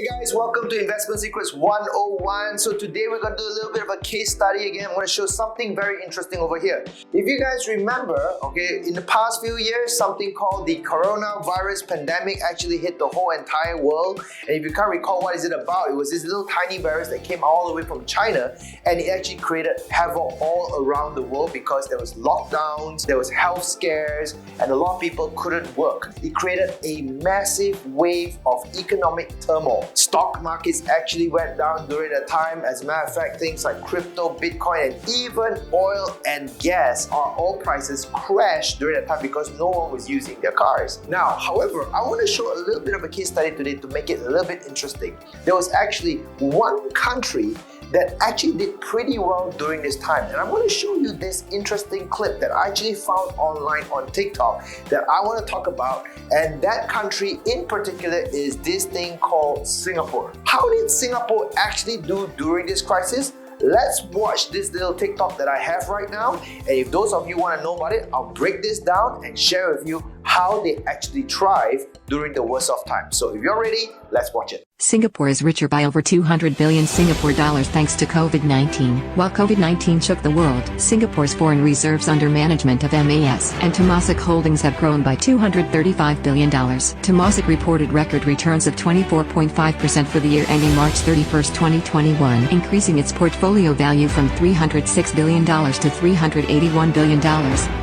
Hey guys, welcome to Investment Secrets 101. So today we're going to do a little bit of a case study again. I'm going to show something very interesting over here. If you guys remember, in the past few years, something called the coronavirus pandemic actually hit the whole entire world. And if you can't recall what is it about, it was this little tiny virus that came all the way from China, and it actually created havoc all around the world because there was lockdowns, there was health scares, and a lot of people couldn't work. It created a massive wave of economic turmoil. Stock markets actually went down during that time. As a matter of fact, things like crypto, Bitcoin, and even oil and gas, oil prices crashed during that time because no one was using their cars. Now, however, I want to show a little bit of a case study today to make it a little bit interesting. There was actually one country that actually did pretty well during this time. And I'm going to show you this interesting clip that I actually found online on TikTok that I want to talk about. And that country in particular is this thing called Singapore. How did Singapore actually do during this crisis? Let's watch this little TikTok that I have right now. And if those of you want to know about it, I'll break this down and share with you how they actually thrive during the worst of times. So if you're ready, let's watch it. Singapore is richer by over 200 billion Singapore dollars thanks to COVID-19. While COVID-19 shook the world, Singapore's foreign reserves under management of MAS and Temasek Holdings have grown by $235 billion. Temasek reported record returns of 24.5% for the year ending March 31, 2021, increasing its portfolio value from $306 billion to $381 billion,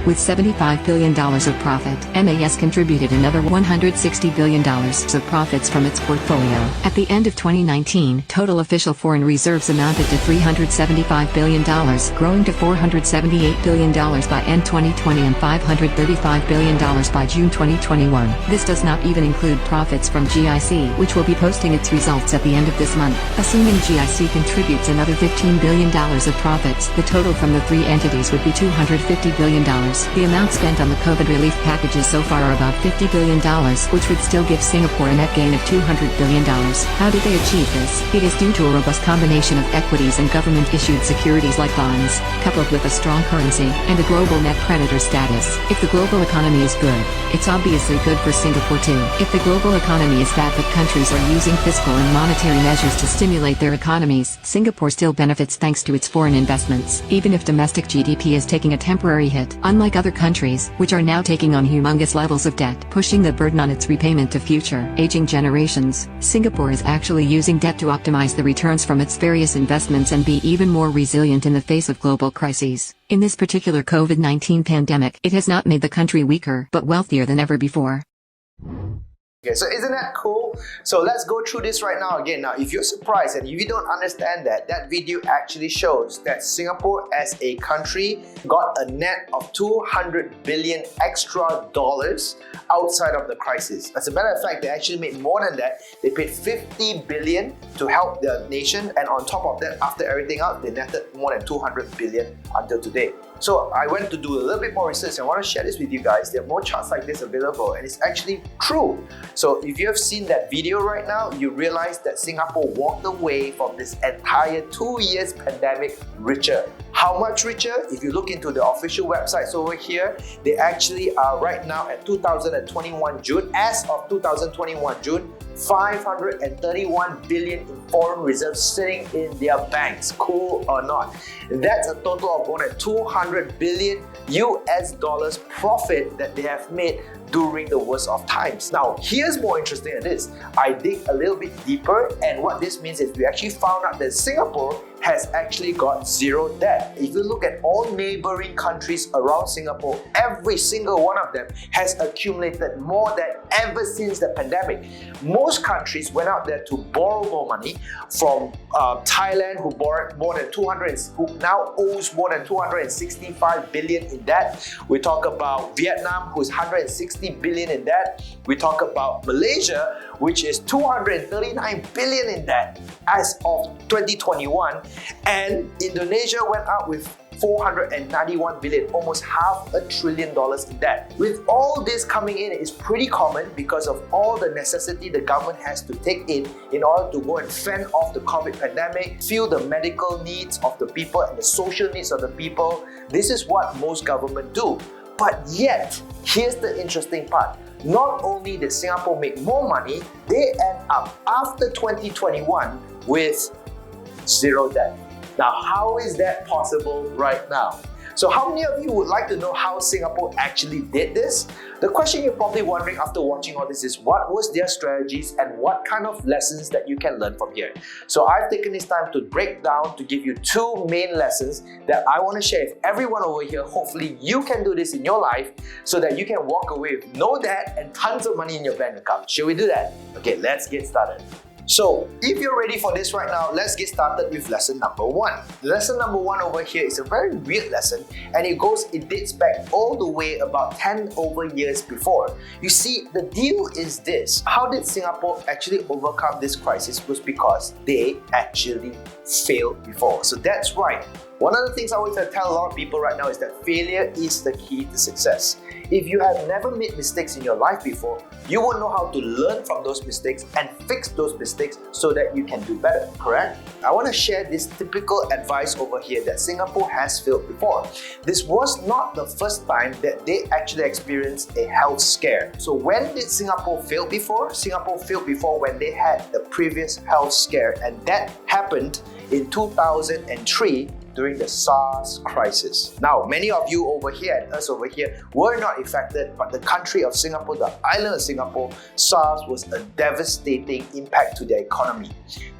with $75 billion of profit. MAS contributed another $160 billion of profits from its portfolio. At the end of 2019, total official foreign reserves amounted to $375 billion, growing to $478 billion by end 2020 and $535 billion by June 2021. This does not even include profits from GIC, which will be posting its results at the end of this month. Assuming GIC contributes another $15 billion of profits, the total from the three entities would be $250 billion. The amount spent on the COVID relief packages so far are about $50 billion, which would still give Singapore a net gain of $200 billion. How did they achieve this? It is due to a robust combination of equities and government-issued securities like bonds, coupled with a strong currency and a global net creditor status. If the global economy is good, it's obviously good for Singapore too. If the global economy is bad but countries are using fiscal and monetary measures to stimulate their economies, Singapore still benefits thanks to its foreign investments, even if domestic GDP is taking a temporary hit. Unlike other countries, which are now taking on humongous levels of debt, pushing the burden on its repayment to future, aging generations, Singapore is actually using debt to optimize the returns from its various investments and be even more resilient in the face of global crises. In this particular COVID-19 pandemic, it has not made the country weaker, but wealthier than ever before. Okay, so isn't that cool? So let's go through this right now again. Now, if you're surprised and if you don't understand that video actually shows that Singapore as a country got a net of 200 billion extra dollars outside of the crisis. As a matter of fact, they actually made more than that. They paid 50 billion to help their nation, and on top of that, after everything else, they netted more than 200 billion until today. So I went to do a little bit more research and I want to share this with you guys. There are more charts like this available and it's actually true. So if you have seen that video right now, you realize that Singapore walked away from this entire 2 years pandemic richer. How much richer? If you look into the official websites over here, they actually are right now at 2021 June. As of 2021 June, 531 billion in foreign reserves sitting in their banks. Cool or not? That's a total of more than 200 billion US dollars profit that they have made during the worst of times. Now, here's more interesting than this. I dig a little bit deeper, and what this means is we actually found out that Singapore has actually got zero debt. If you look at all neighboring countries around Singapore, every single one of them has accumulated more debt ever since the pandemic. Most countries went out there to borrow more money from Thailand, who borrowed more than who now owes more than 265 billion in debt. We talk about Vietnam, who's 160 billion in debt. We talk about Malaysia, which is 239 billion in debt as of 2021. And Indonesia went out with 491 billion, almost $500 billion in debt. With all this coming in, it's pretty common because of all the necessity the government has to take in order to go and fend off the COVID pandemic, fill the medical needs of the people and the social needs of the people. This is what most governments do. But yet, here's the interesting part. not only did Singapore make more money, they end up after 2021 with zero debt. Now, how is that possible right now? So how many of you would like to know how Singapore actually did this? The question you're probably wondering after watching all this is, what was their strategies and what kind of lessons that you can learn from here? So I've taken this time to break down to give you two main lessons that I want to share with everyone over here. Hopefully you can do this in your life so that you can walk away with no debt and tons of money in your bank account. Shall we do that? Okay, let's get started. So, if you're ready for this right now, let's get started with lesson number one. Lesson number one over here is a very weird lesson, and it dates back all the way about 10 over years before. You see, the deal is this. How did Singapore actually overcome this crisis was because they actually failed before. So that's right. One of the things I always tell a lot of people right now is that failure is the key to success. If you have never made mistakes in your life before, you won't know how to learn from those mistakes and fix those mistakes so that you can do better, correct? I want to share this typical advice over here that Singapore has failed before. This was not the first time that they actually experienced a health scare. So when did Singapore fail before? Singapore failed before when they had the previous health scare, and that happened in 2003 during the SARS crisis. Now, many of you over here and us over here were not affected, but the country of Singapore, the island of Singapore, SARS was a devastating impact to their economy.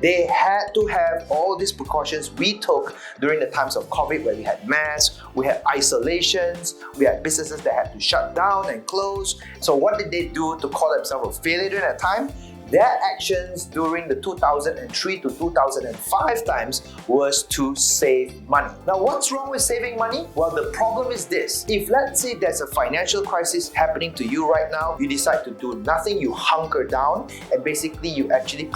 They had to have all these precautions we took during the times of COVID, where we had masks, we had isolations, we had businesses that had to shut down and close. So what did they do to call themselves a failure during that time? Their actions during the 2003 to 2005 times was to save money. Now, what's wrong with saving money? Well, the problem is this. If let's say there's a financial crisis happening to you right now, you decide to do nothing, you hunker down, and basically you actually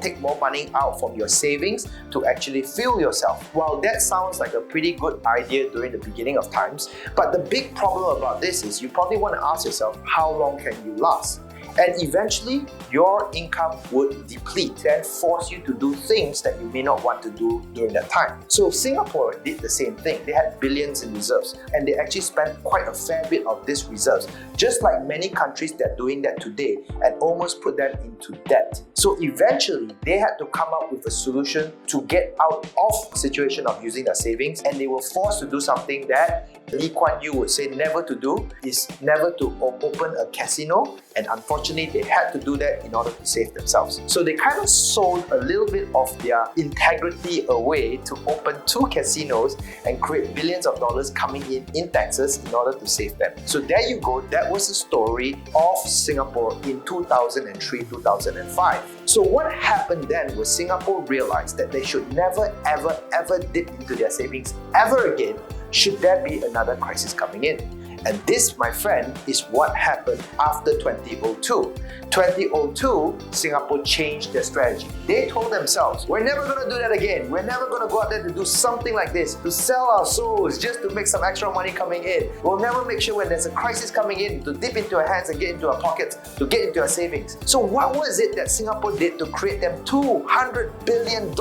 take more money out from your savings to actually fuel yourself. Well, that sounds like a pretty good idea during the beginning of times, but the big problem about this is you probably want to ask yourself, how long can you last? And eventually, your income would deplete and force you to do things that you may not want to do during that time. So Singapore did the same thing. They had billions in reserves, and they actually spent quite a fair bit of these reserves, just like many countries that are doing that today, and almost put them into debt. So eventually, they had to come up with a solution to get out of the situation of using their savings, and they were forced to do something that Lee Kuan Yew would say never to do, is never to open a casino, and unfortunately they had to do that in order to save themselves. So they kind of sold a little bit of their integrity away to open 2 casinos and create billions of dollars coming in taxes in order to save them. So there you go, that was the story of Singapore in 2003-2005. So what happened then was Singapore realized that they should never ever dip into their savings ever again should there be another crisis coming in. And this, my friend, is what happened after 2002. 2002, Singapore changed their strategy. They told themselves, we're never going to do that again. We're never going to go out there to do something like this, to sell our souls just to make some extra money coming in. We'll never make sure when there's a crisis coming in to dip into our hands and get into our pockets, to get into our savings. So what was it that Singapore did to create them $200 billion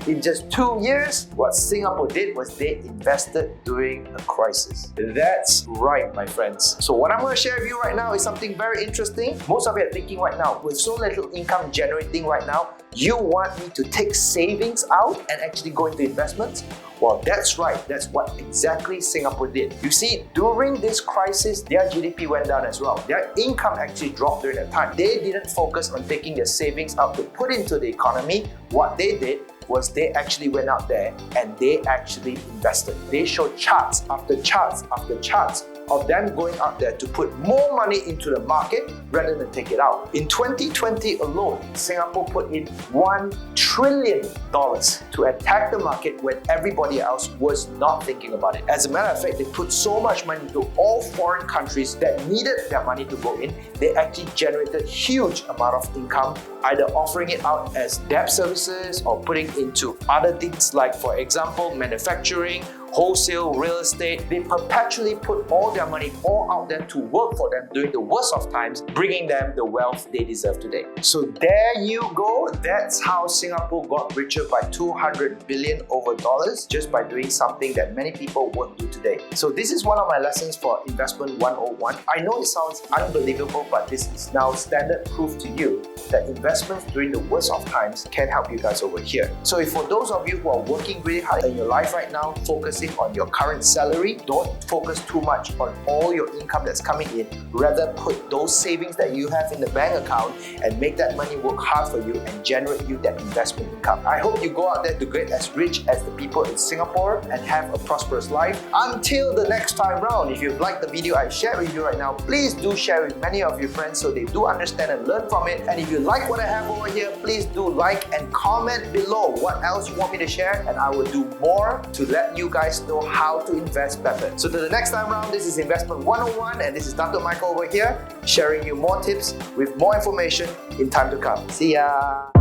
in just 2 years? What Singapore did was they invested during a crisis. That's right, my friends. So what I'm going to share with you right now is something very interesting. Most of you are thinking right now, with so little income generating right now, you want me to take savings out and actually go into investments? Well, that's right. That's what exactly Singapore did. You see, during this crisis, their GDP went down as well. Their income actually dropped during that time. They didn't focus on taking their savings out to put into the economy. What they did was they actually went out there and they actually invested. They showed charts after charts after charts of them going out there to put more money into the market rather than take it out. In 2020 alone, Singapore put in $1 trillion to attack the market when everybody else was not thinking about it. As a matter of fact, they put so much money into all foreign countries that needed their money to go in. They actually generated huge amount of income, either offering it out as debt services or putting into other things like, for example, manufacturing wholesale real estate. They perpetually put all their money all out there to work for them during the worst of times, bringing them the wealth they deserve today. So there you go. That's how Singapore got richer by 200 billion over dollars just by doing something that many people won't do today. So this is one of my lessons for Investment 101. I know it sounds unbelievable, but this is now standard proof to you that investments during the worst of times can help you guys over here. So if for those of you who are working really hard in your life right now, focusing on your current salary, don't focus too much on all your income that's coming in. Rather put those savings that you have in the bank account and make that money work hard for you and generate you that investment income. I hope you go out there to get as rich as the people in Singapore and have a prosperous life. Until the next time round, if you've liked the video I shared with you right now, please do share with many of your friends so they do understand and learn from it. And if you like what I have over here, please do like and comment below what else you want me to share, and I will do more to let you guys know how to invest better. So till the next time round, this is Investment 101 and this is Dr. Michael over here sharing you more tips with more information in time to come. See ya!